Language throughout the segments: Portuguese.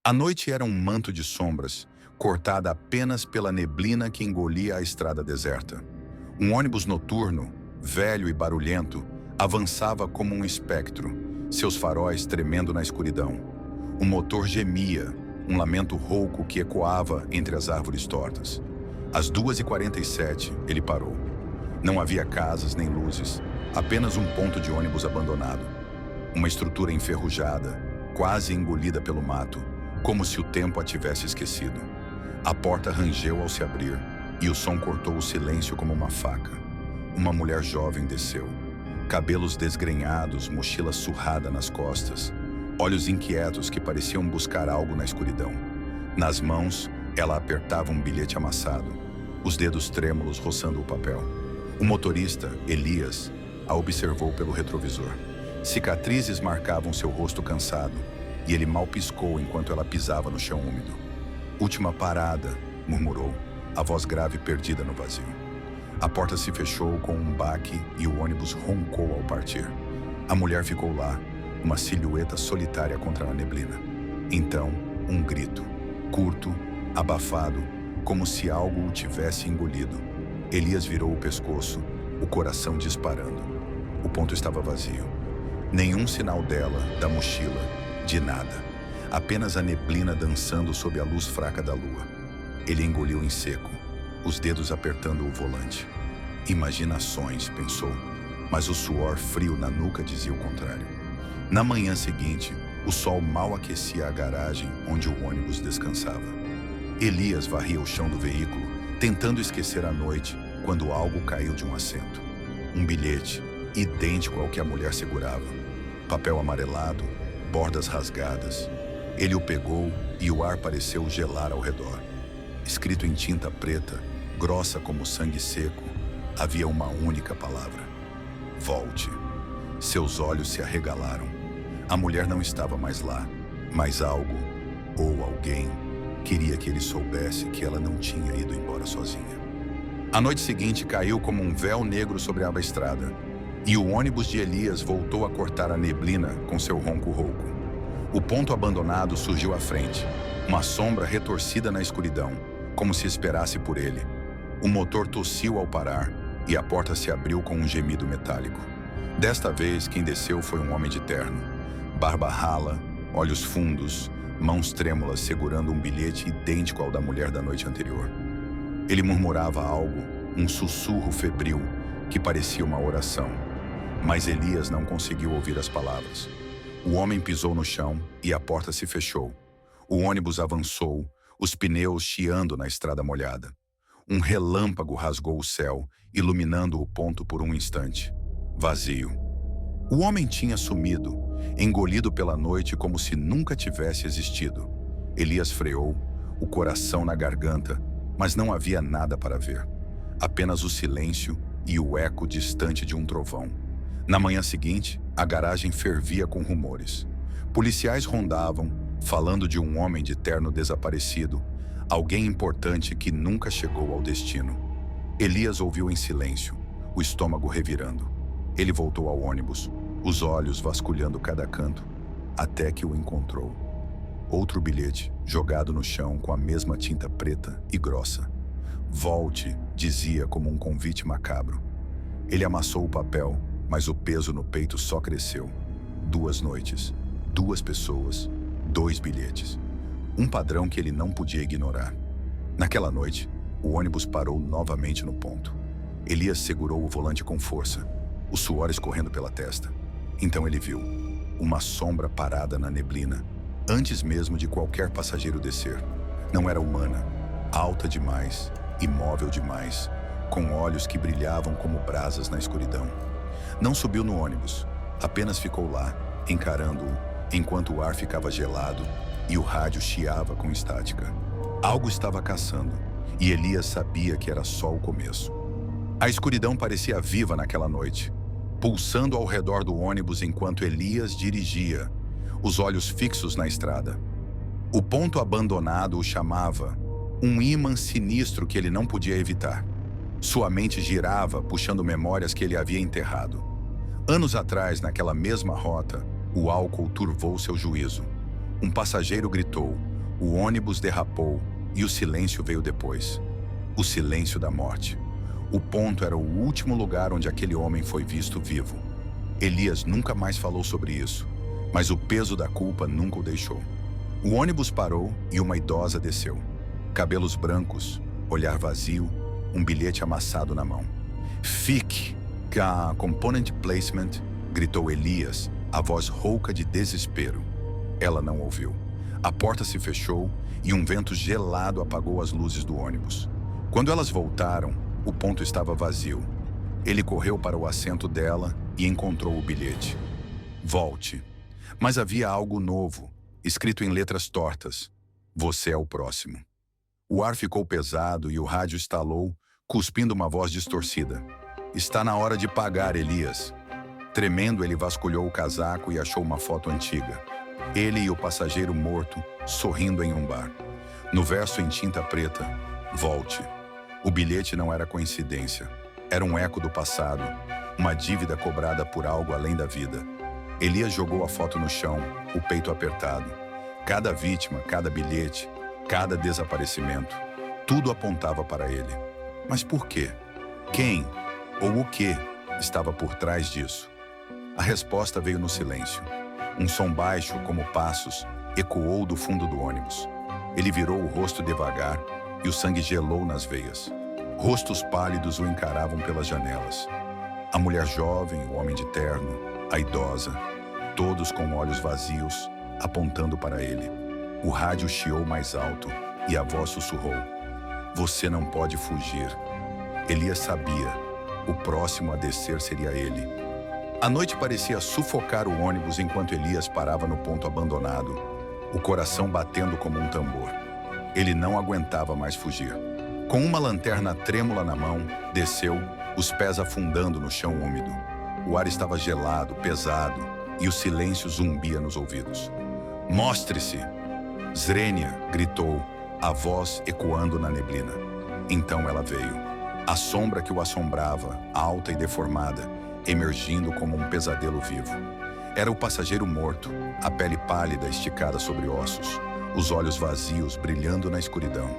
A noite era um manto de sombras, cortada apenas pela neblina que engolia a estrada deserta. Um ônibus noturno, velho e barulhento, avançava como um espectro, seus faróis tremendo na escuridão. O motor gemia, um lamento rouco que ecoava entre as árvores tortas. Às 2h47, ele parou. Não havia casas nem luzes, apenas um ponto de ônibus abandonado. Uma estrutura enferrujada, quase engolida pelo mato, como se o tempo a tivesse esquecido. A porta rangeu ao se abrir, e o som cortou o silêncio como uma faca. Uma mulher jovem desceu. Cabelos desgrenhados, mochila surrada nas costas, olhos inquietos que pareciam buscar algo na escuridão. Nas mãos, ela apertava um bilhete amassado, os dedos trêmulos roçando o papel. O motorista, Elias, a observou pelo retrovisor. Cicatrizes marcavam seu rosto cansado, e ele mal piscou enquanto ela pisava no chão úmido. "Última parada", murmurou, a voz grave perdida no vazio. A porta se fechou com um baque e o ônibus roncou ao partir. A mulher ficou lá, uma silhueta solitária contra a neblina. Então, um grito, curto, abafado, como se algo o tivesse engolido. Elias virou o pescoço, o coração disparando. O ponto estava vazio. Nenhum sinal dela, da mochila, de nada. Apenas a neblina dançando sob a luz fraca da lua. Ele engoliu em seco, os dedos apertando o volante. Imaginações, pensou, mas o suor frio na nuca dizia o contrário. Na manhã seguinte, o sol mal aquecia a garagem onde o ônibus descansava. Elias varria o chão do veículo, tentando esquecer a noite, quando algo caiu de um assento. Um bilhete, idêntico ao que a mulher segurava. Papel amarelado, bordas rasgadas. Ele o pegou e o ar pareceu gelar ao redor. Escrito em tinta preta, grossa como sangue seco, havia uma única palavra: volte. Seus olhos se arregalaram. A mulher não estava mais lá, mas algo, ou alguém, queria que ele soubesse que ela não tinha ido embora sozinha. A noite seguinte caiu como um véu negro sobre a estrada, e o ônibus de Elias voltou a cortar a neblina com seu ronco rouco. O ponto abandonado surgiu à frente, uma sombra retorcida na escuridão, como se esperasse por ele. O motor tossiu ao parar, e a porta se abriu com um gemido metálico. Desta vez, quem desceu foi um homem de terno. Barba rala, olhos fundos, mãos trêmulas segurando um bilhete idêntico ao da mulher da noite anterior. Ele murmurava algo, um sussurro febril, que parecia uma oração. Mas Elias não conseguiu ouvir as palavras. O homem pisou no chão e a porta se fechou. O ônibus avançou, os pneus chiando na estrada molhada. Um relâmpago rasgou o céu, iluminando o ponto por um instante. Vazio. O homem tinha sumido, engolido pela noite como se nunca tivesse existido. Elias freou, o coração na garganta, mas não havia nada para ver. Apenas o silêncio e o eco distante de um trovão. Na manhã seguinte, a garagem fervia com rumores. Policiais rondavam, falando de um homem de terno desaparecido, alguém importante que nunca chegou ao destino. Elias ouviu em silêncio, o estômago revirando. Ele voltou ao ônibus, os olhos vasculhando cada canto, até que o encontrou. Outro bilhete, jogado no chão com a mesma tinta preta e grossa. "Volte", dizia como um convite macabro. Ele amassou o papel, mas o peso no peito só cresceu. 2 noites, 2 pessoas, 2 bilhetes. Um padrão que ele não podia ignorar. Naquela noite, o ônibus parou novamente no ponto. Elias segurou o volante com força, o suor escorrendo pela testa. Então ele viu uma sombra parada na neblina, antes mesmo de qualquer passageiro descer. Não era humana, alta demais, imóvel demais, com olhos que brilhavam como brasas na escuridão. Não subiu no ônibus, apenas ficou lá, encarando-o, enquanto o ar ficava gelado e o rádio chiava com estática. Algo estava caçando, e Elias sabia que era só o começo. A escuridão parecia viva naquela noite, pulsando ao redor do ônibus enquanto Elias dirigia, os olhos fixos na estrada. O ponto abandonado o chamava, um ímã sinistro que ele não podia evitar. Sua mente girava, puxando memórias que ele havia enterrado. Anos atrás, naquela mesma rota, o álcool turvou seu juízo. Um passageiro gritou, O ônibus derrapou e o silêncio veio depois. O silêncio da morte. O ponto era o último lugar onde aquele homem foi visto vivo. Elias nunca mais falou sobre isso, mas o peso da culpa nunca o deixou. O ônibus parou e uma idosa desceu. Cabelos brancos, olhar vazio, um bilhete amassado na mão. Fique, component placement, gritou Elias, a voz rouca de desespero. Ela não ouviu. A porta se fechou e um vento gelado apagou as luzes do ônibus. Quando elas voltaram, o ponto estava vazio. Ele correu para o assento dela e encontrou o bilhete. Volte. Mas havia algo novo, escrito em letras tortas. Você é o próximo. O ar ficou pesado e o rádio estalou, cuspindo uma voz distorcida. Está na hora de pagar, Elias. Tremendo, ele vasculhou o casaco e achou uma foto antiga. Ele e o passageiro morto, sorrindo em um bar. No verso em tinta preta, volte. O bilhete não era coincidência. Era um eco do passado, uma dívida cobrada por algo além da vida. Elias jogou a foto no chão, o peito apertado. Cada vítima, cada bilhete, cada desaparecimento, tudo apontava para ele. Mas por quê? Quem ou o que estava por trás disso? A resposta veio no silêncio. Um som baixo, como passos, ecoou do fundo do ônibus. Ele virou o rosto devagar e o sangue gelou nas veias. Rostos pálidos o encaravam pelas janelas. A mulher jovem, o homem de terno, a idosa, todos com olhos vazios, apontando para ele. O rádio chiou mais alto e a voz sussurrou. Você não pode fugir. Elias sabia. O próximo a descer seria ele. A noite parecia sufocar o ônibus enquanto Elias parava no ponto abandonado, o coração batendo como um tambor. Ele não aguentava mais fugir. Com uma lanterna trêmula na mão, desceu, os pés afundando no chão úmido. O ar estava gelado, pesado, e o silêncio zumbia nos ouvidos. Mostre-se! Zrenia gritou, a voz ecoando na neblina. Então ela veio. A sombra que o assombrava, alta e deformada, emergindo como um pesadelo vivo. Era o passageiro morto, a pele pálida esticada sobre ossos, os olhos vazios brilhando na escuridão.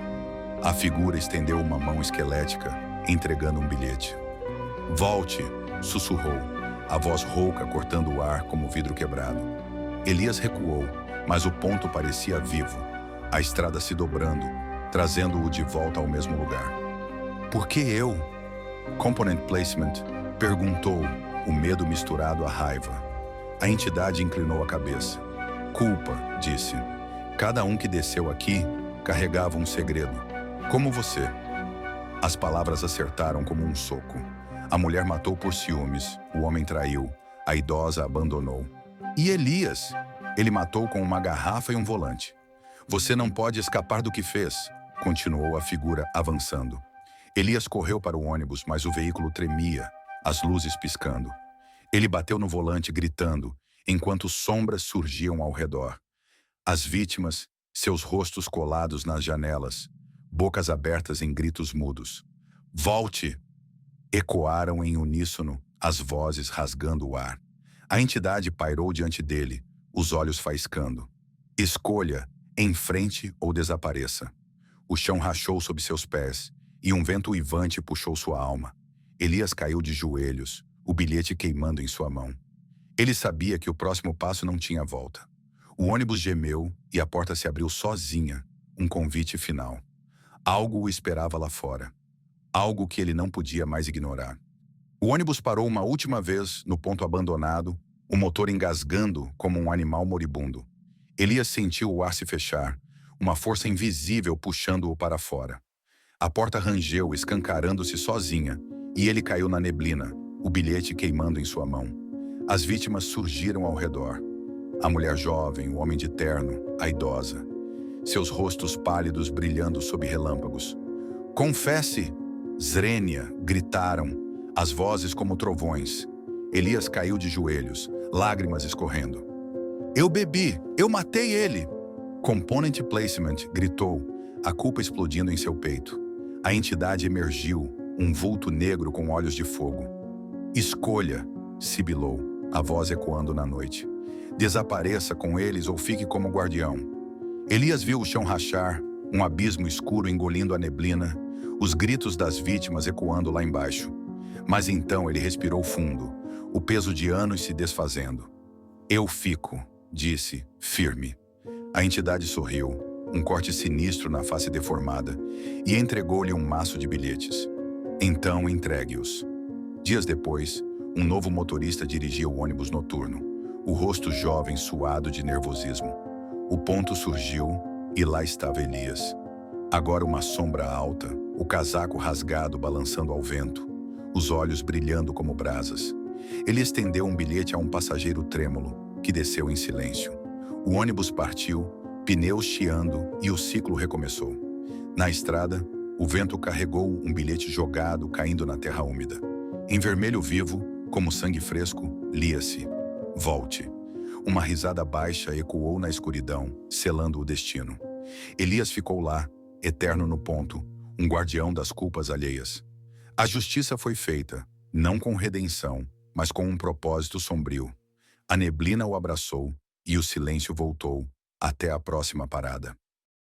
A figura estendeu uma mão esquelética, entregando um bilhete. Volte, sussurrou, a voz rouca cortando o ar como vidro quebrado. Elias recuou, mas o ponto parecia vivo, a estrada se dobrando, trazendo-o de volta ao mesmo lugar. Por que eu? Component Placement perguntou, o medo misturado à raiva. A entidade inclinou a cabeça. Culpa, disse. Cada um que desceu aqui carregava um segredo. Como você. As palavras acertaram como um soco. A mulher matou por ciúmes, o homem traiu, a idosa abandonou. E Elias? Ele matou com uma garrafa e um volante. Você não pode escapar do que fez, continuou a figura avançando. Elias correu para o ônibus, mas o veículo tremia, as luzes piscando. Ele bateu no volante gritando, enquanto sombras surgiam ao redor. As vítimas, seus rostos colados nas janelas, bocas abertas em gritos mudos. Volte! Ecoaram em uníssono, as vozes rasgando o ar. A entidade pairou diante dele, os olhos faiscando. Escolha, enfrente ou desapareça. O chão rachou sob seus pés, e um vento uivante puxou sua alma. Elias caiu de joelhos, o bilhete queimando em sua mão. Ele sabia que o próximo passo não tinha volta. O ônibus gemeu e a porta se abriu sozinha, um convite final. Algo o esperava lá fora. Algo que ele não podia mais ignorar. O ônibus parou uma última vez no ponto abandonado, o motor engasgando como um animal moribundo. Elias sentiu o ar se fechar, uma força invisível puxando-o para fora. A porta rangeu, escancarando-se sozinha, e ele caiu na neblina, o bilhete queimando em sua mão. As vítimas surgiram ao redor. A mulher jovem, o homem de terno, a idosa. Seus rostos pálidos brilhando sob relâmpagos. Confesse! Zrenia! Gritaram, as vozes como trovões. Elias caiu de joelhos, lágrimas escorrendo. Eu bebi! Eu matei ele! Component Placement gritou, a culpa explodindo em seu peito. A entidade emergiu, um vulto negro com olhos de fogo. Escolha! Sibilou, a voz ecoando na noite. Desapareça com eles ou fique como guardião. Elias viu o chão rachar, um abismo escuro engolindo a neblina, os gritos das vítimas ecoando lá embaixo. Mas então ele respirou fundo, o peso de anos se desfazendo. Eu fico, disse, firme. A entidade sorriu, um corte sinistro na face deformada, e entregou-lhe um maço de bilhetes. Então entregue-os. Dias depois, um novo motorista dirigia o ônibus noturno, o rosto jovem suado de nervosismo. O ponto surgiu e lá estava Elias. Agora uma sombra alta, o casaco rasgado balançando ao vento, os olhos brilhando como brasas. Ele estendeu um bilhete a um passageiro trêmulo, que desceu em silêncio. O ônibus partiu, pneus chiando e o ciclo recomeçou. Na estrada, o vento carregou um bilhete jogado caindo na terra úmida. Em vermelho vivo, como sangue fresco, lia-se: volte. Uma risada baixa ecoou na escuridão, selando o destino. Elias ficou lá, eterno no ponto, um guardião das culpas alheias. A justiça foi feita, não com redenção, mas com um propósito sombrio. A neblina o abraçou e o silêncio voltou, até a próxima parada.